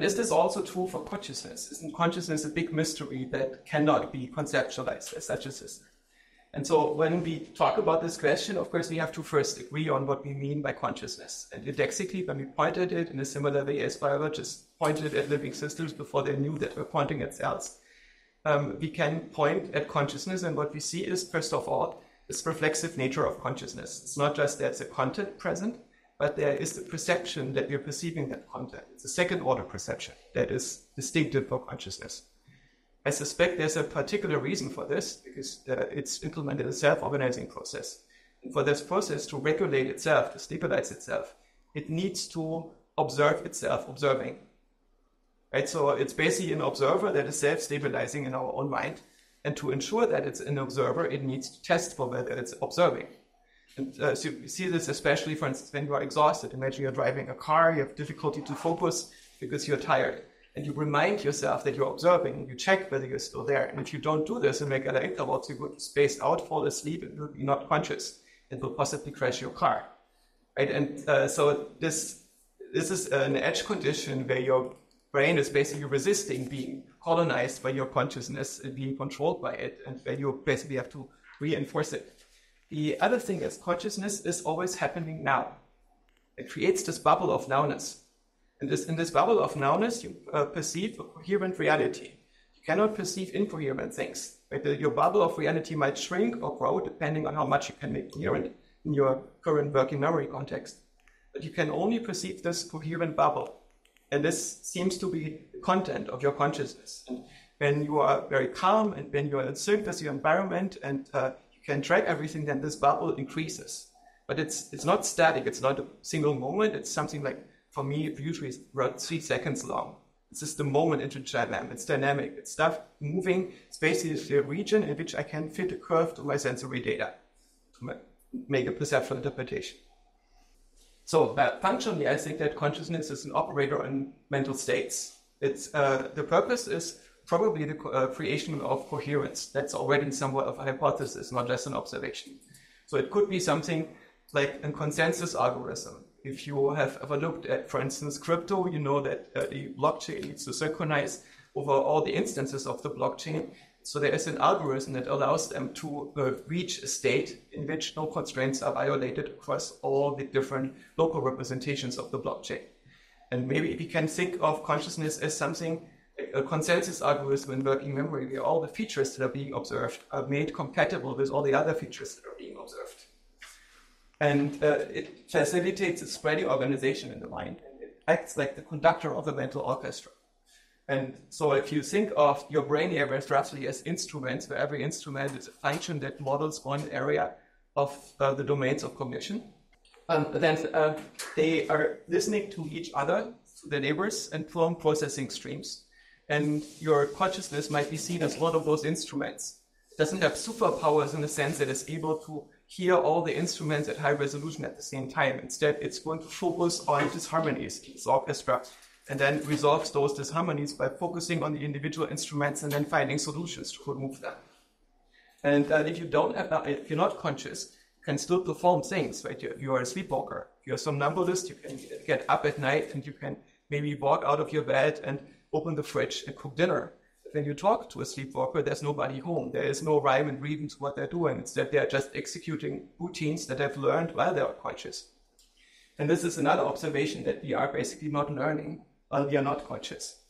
But is this also true for consciousness? Isn't consciousness a big mystery that cannot be conceptualized as such a system? And so when we talk about this question, of course, we have to first agree on what we mean by consciousness. And indexically, when we pointed it in a similar way as biologists pointed at living systems before they knew that we're pointing at cells, we can point at consciousness, and what we see is, first of all, this reflexive nature of consciousness. It's not just there's a content present, but there is the perception that we're perceiving that content. It's a second-order perception that is distinctive for consciousness. I suspect there's a particular reason for this, because it's implemented a self-organizing process. And for this process to regulate itself, to stabilize itself, it needs to observe itself observing. Right? So it's basically an observer that is self-stabilizing in our own mind. And to ensure that it's an observer, it needs to test for whether it's observing. And so you see this especially, for instance, when you are exhausted. Imagine you're driving a car, you have difficulty to focus because you're tired. And you remind yourself that you're observing, you check whether you're still there. And if you don't do this in regular intervals, you would space out, fall asleep, and will be not conscious. It will possibly crash your car. Right? And so this is an edge condition where your brain is basically resisting being colonized by your consciousness and being controlled by it, and where you basically have to reinforce it. The other thing is consciousness is always happening now. It creates this bubble of nowness. And in this bubble of nowness, you perceive a coherent reality. You cannot perceive incoherent things. Right? Your bubble of reality might shrink or grow depending on how much you can make coherent in your current working memory context. But you can only perceive this coherent bubble. And this seems to be the content of your consciousness. And when you are very calm and when you are in sync with your environment and you can track everything, then this bubble increases. But it's not static. It's not a single moment. It's something like, for me, it usually is around 3 seconds long. It's just the moment into time. It's dynamic. It's stuff moving. It's basically the region in which I can fit a curve to my sensory data to make a perceptual interpretation. So functionally, I think that consciousness is an operator on mental states. It's the purpose is probably the creation of coherence. That's already somewhat of a hypothesis, not just an observation. So it could be something like a consensus algorithm. If you have ever looked at, for instance, crypto, you know that the blockchain needs to synchronize over all the instances of the blockchain. So there is an algorithm that allows them to reach a state in which no constraints are violated across all the different local representations of the blockchain. And maybe we can think of consciousness as something, a consensus algorithm in working memory, where all the features that are being observed are made compatible with all the other features that are being observed. And it facilitates a spreading organization in the mind. And it acts like the conductor of the mental orchestra. And so if you think of your brain areas roughly as instruments, where every instrument is a function that models one area of the domains of cognition, then they are listening to each other, to their neighbors, and form processing streams. And your consciousness might be seen as one of those instruments. It doesn't have superpowers in the sense that it's able to hear all the instruments at high resolution at the same time. Instead, it's going to focus on disharmonies in its orchestra, and then resolves those disharmonies by focusing on the individual instruments and then finding solutions to remove them. And if you're not conscious, you can still perform things, right? You are a sleepwalker. You're a somnambulist, you can get up at night and you can maybe walk out of your bed and open the fridge and cook dinner. But when you talk to a sleepwalker, there's nobody home. There is no rhyme and reason to what they're doing. Instead, they're just executing routines that they've learned while they are conscious. And this is another observation, that we are basically not learning while we are not conscious.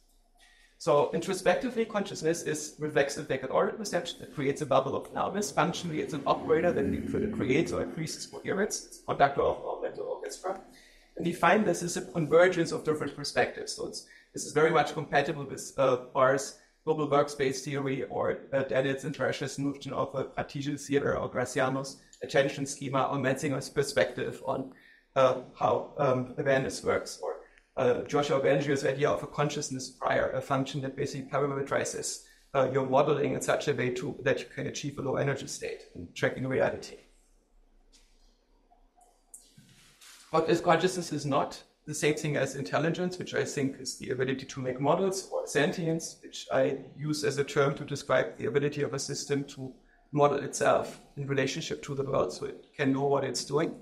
So introspectively, consciousness is reflexive order perception that creates a bubble of nowness. Functionally, it's an operator that creates or increases coherence. It's a conductor of our mental orchestra. And we find this is a convergence of different perspectives. So this is very much compatible with Barr's global workspace theory, or Dennet's and Trash's notion of a Cartesian theater, or Graciano's attention schema, or Metzinger's perspective on how awareness works, or Joscha Bach's idea of a consciousness prior, a function that basically parameterizes your modeling in such a way that you can achieve a low energy state in tracking reality. What is consciousness is not the same thing as intelligence, which I think is the ability to make models, or sentience, which I use as a term to describe the ability of a system to model itself in relationship to the world, so it can know what it's doing.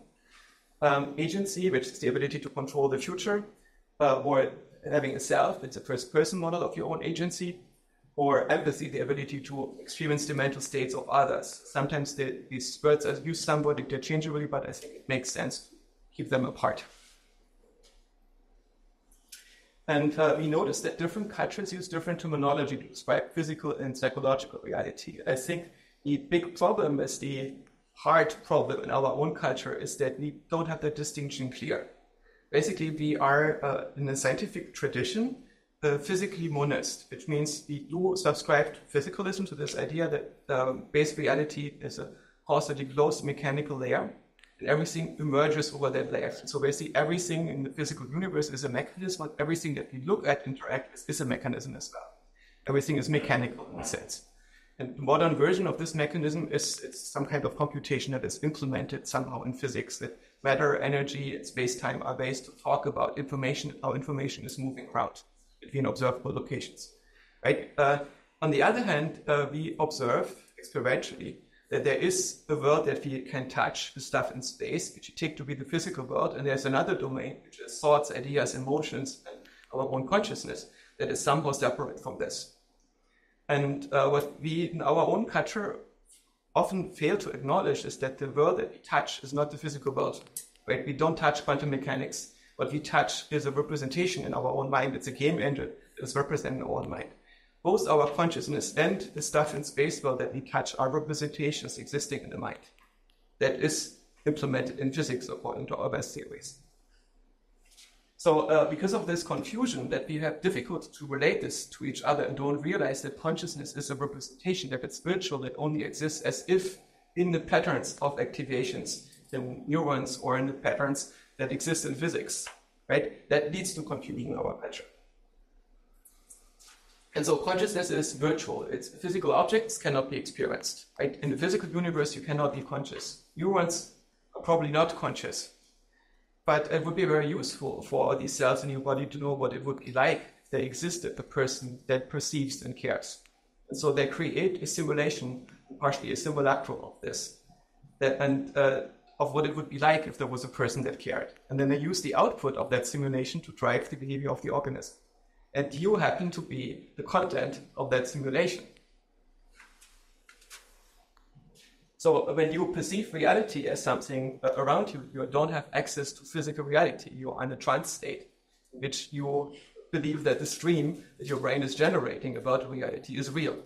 Agency, which is the ability to control the future, or having a self, it's a first-person model of your own agency, or empathy, the ability to experience the mental states of others. Sometimes these words are used somewhat interchangeably, but I think it makes sense to keep them apart. And we noticed that different cultures use different terminology to describe physical and psychological reality. I think the big problem is the hard problem in our own culture is that we don't have that distinction clear. Basically, we are in a scientific tradition, physically monist, which means we do subscribe to physicalism, to this idea that base reality is a causally closed mechanical layer, and everything emerges over that layer. So basically, everything in the physical universe is a mechanism, but everything that we look at, interact with, is a mechanism as well. Everything is mechanical in a sense. And the modern version of this mechanism is some kind of computation that is implemented somehow in physics, that matter, energy, and space-time are ways to talk about information, how information is moving around between observable locations. Right? On the other hand, we observe experientially that there is a world that we can touch, the stuff in space, which we take to be the physical world, and there's another domain, which is thoughts, ideas, emotions, and our own consciousness, that is somehow separate from this. And what we, in our own culture, often fail to acknowledge is that the world that we touch is not the physical world. Right? We don't touch quantum mechanics. What we touch is a representation in our own mind. It's a game engine that is represented in our own mind. Both our consciousness and the stuff in space world that we touch are representations existing in the mind that is implemented in physics according to our best theories. So because of this confusion that we have difficulty to relate this to each other and don't realize that consciousness is a representation, that it's virtual, that only exists as if in the patterns of activations in neurons or in the patterns that exist in physics, right? That leads to confusion in our culture. And so consciousness is virtual. It's physical objects cannot be experienced, right? In the physical universe, you cannot be conscious. Neurons are probably not conscious, but it would be very useful for these cells in your body to know what it would be like if they existed, the person that perceives and cares. And so they create a simulation, partially a simulacrum of this, of what it would be like if there was a person that cared. And then they use the output of that simulation to drive the behavior of the organism. And you happen to be the content of that simulation. So when you perceive reality as something around you, you don't have access to physical reality. You are in a trance state, in which you believe that the stream that your brain is generating about reality is real.